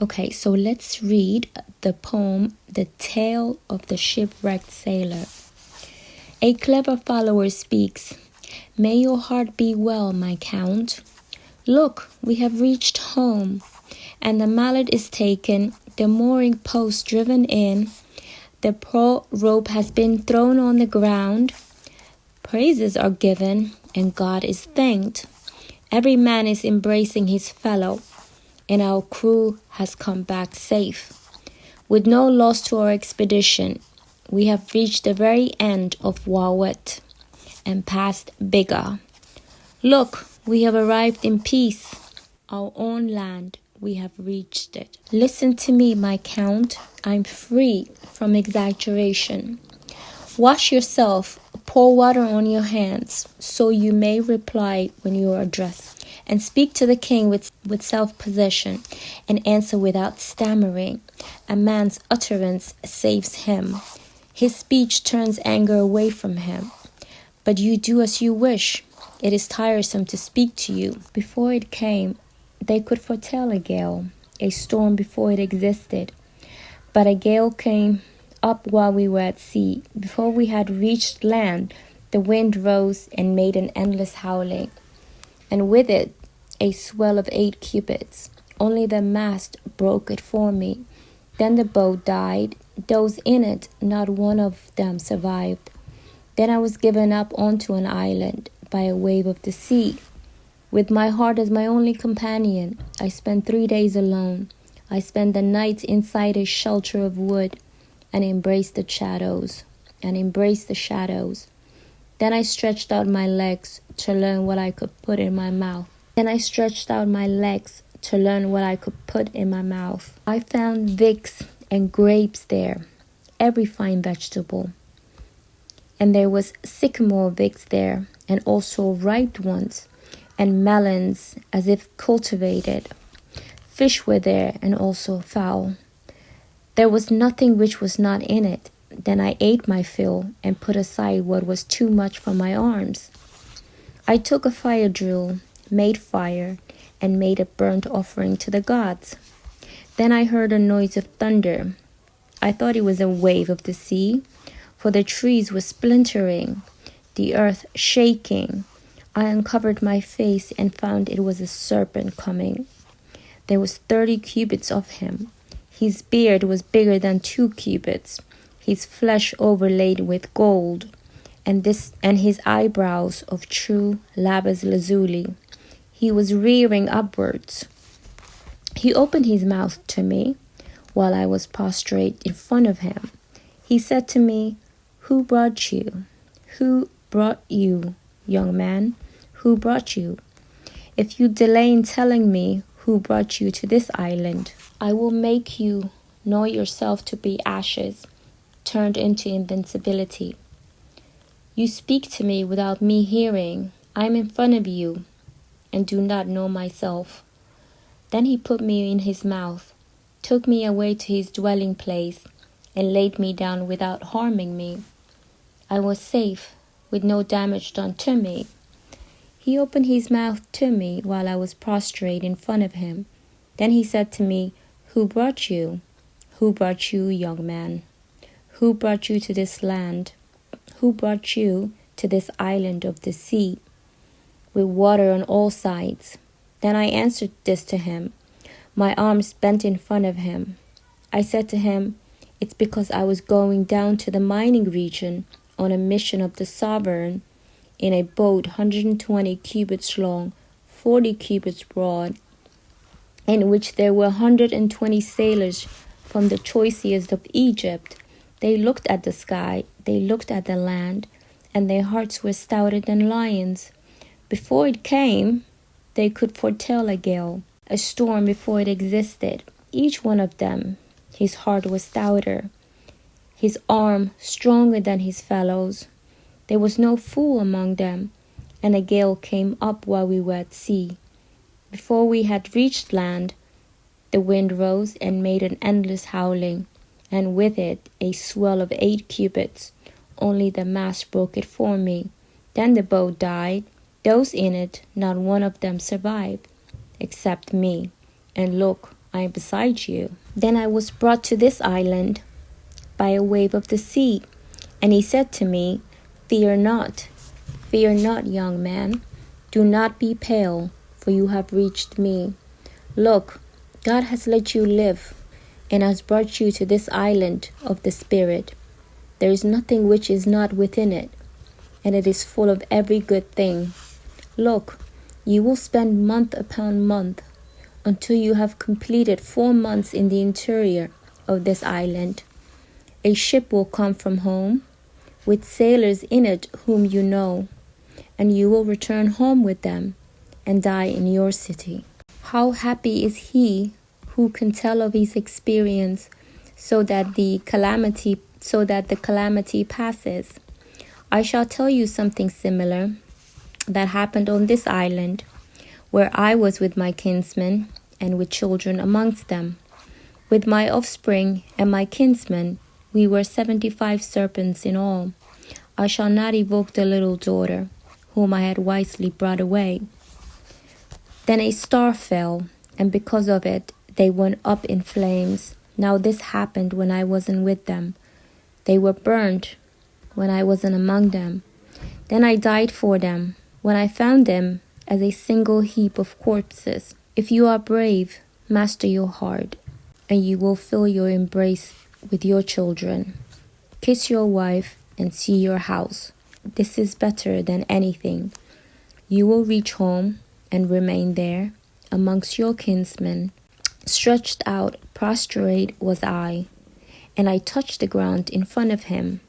Okay, so let's read the poem, The Tale of the Shipwrecked Sailor. A clever follower speaks. May your heart be well, my count. Look, we have reached home, and the mallet is taken, the mooring post driven in, the pro rope has been thrown on the ground, praises are given, and God is thanked. Every man is embracing his fellow, and our crew has come back safe. With no loss to our expedition, we have reached the very end of Wawet and past Biga. Look, we have arrived in peace. Our own land, we have reached it. Listen to me, my count. I'm free from exaggeration. Wash yourself, pour water on your hands, so you may reply when you are addressed, and speak to the king with self-possession, and answer without stammering. A man's utterance saves him. His speech turns anger away from him. But you do as you wish. It is tiresome to speak to you. Before it came, they could foretell a gale, a storm before it existed. But a gale came up while we were at sea. Before we had reached land, the wind rose and made an endless howling, and with it a swell of 8 cubits. Only the mast broke it for me. Then the boat died. Those in it, not one of them survived. Then I was given up onto an island by a wave of the sea. With my heart as my only companion, I spent 3 days alone. I spent the night inside a shelter of wood, and embraced the shadows. Then I stretched out my legs to learn what I could put in my mouth. I found figs and grapes there, every fine vegetable. And there was sycamore figs there, and also ripe ones, and melons as if cultivated. Fish were there, and also fowl. There was nothing which was not in it. Then I ate my fill and put aside what was too much for my arms. I took a fire drill, made fire, and made a burnt offering to the gods. Then I heard a noise of thunder. I thought it was a wave of the sea, for the trees were splintering, the earth shaking. I uncovered my face and found it was a serpent coming. There was 30 cubits of him. His beard was bigger than 2 cubits, his flesh overlaid with gold, and his eyebrows of true lapis lazuli. He was rearing upwards. He opened his mouth to me while I was prostrate in front of him. He said to me, "Who brought you? Who brought you, young man? Who brought you? If you delay in telling me who brought you to this island, I will make you know yourself to be ashes, turned into invincibility. You speak to me without me hearing. I am in front of you and do not know myself." Then he put me in his mouth, took me away to his dwelling place, and laid me down without harming me. I was safe, with no damage done to me. He opened his mouth to me while I was prostrate in front of him. Then he said to me, "Who brought you? Who brought you, young man? Who brought you to this land? Who brought you to this island of the sea, with water on all sides?" Then I answered this to him, my arms bent in front of him. I said to him, "It's because I was going down to the mining region on a mission of the sovereign in a boat 120 cubits long, 40 cubits broad, in which there were 120 sailors from the choicest of Egypt. They looked at the sky, they looked at the land, and their hearts were stouter than lions. Before it came, they could foretell a gale, a storm before it existed. Each one of them, his heart was stouter, his arm stronger than his fellows. There was no fool among them, and a gale came up while we were at sea. Before we had reached land, the wind rose and made an endless howling, and with it a swell of 8 cubits. Only the mast broke it for me. Then the boat died. Those in it, not one of them survived, except me. And look, I am beside you. Then I was brought to this island by a wave of the sea, and he said to me, Fear not, young man. Do not be pale, for you have reached me. Look, God has let you live, and has brought you to this island of the Spirit. There is nothing which is not within it, and it is full of every good thing. Look, you will spend month upon month, until you have completed 4 months in the interior of this island. A ship will come from home, with sailors in it whom you know, and you will return home with them, and die in your city. How happy is he who can tell of his experience, so that the calamity passes. I shall tell you something similar that happened on this island, where I was with my kinsmen and with children amongst them. With my offspring and my kinsmen, we were 75 serpents in all. I shall not evoke the little daughter, whom I had wisely brought away. Then a star fell, and because of it, they went up in flames. Now this happened when I wasn't with them. They were burned when I wasn't among them. Then I died for them, when I found them as a single heap of corpses. If you are brave, master your heart, and you will fill your embrace with your children. Kiss your wife and see your house. This is better than anything. You will reach home and remain there amongst your kinsmen. Stretched out, prostrate was I, and I touched the ground in front of him.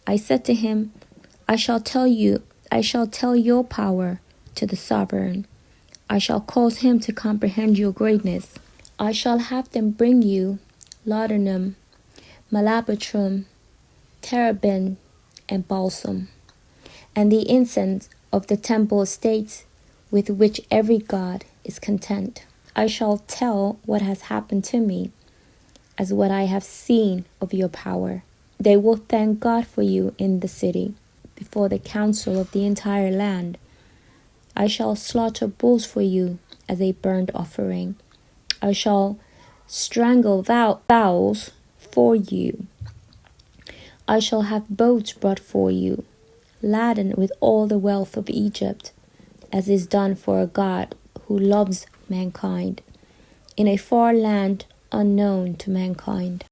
I said to him, I shall tell your power to the sovereign. I shall cause him to comprehend your greatness. I shall have them bring you laudanum, malabatrum, terebinth, and balsam, and the incense of the temple estates, with which every god is content. I shall tell what has happened to me, as what I have seen of your power. They will thank God for you in the city, before the council of the entire land. I shall slaughter bulls for you as a burnt offering. I shall strangle fowls for you. I shall have boats brought for you, laden with all the wealth of Egypt, as is done for a God who loves mankind, in a far land unknown to mankind.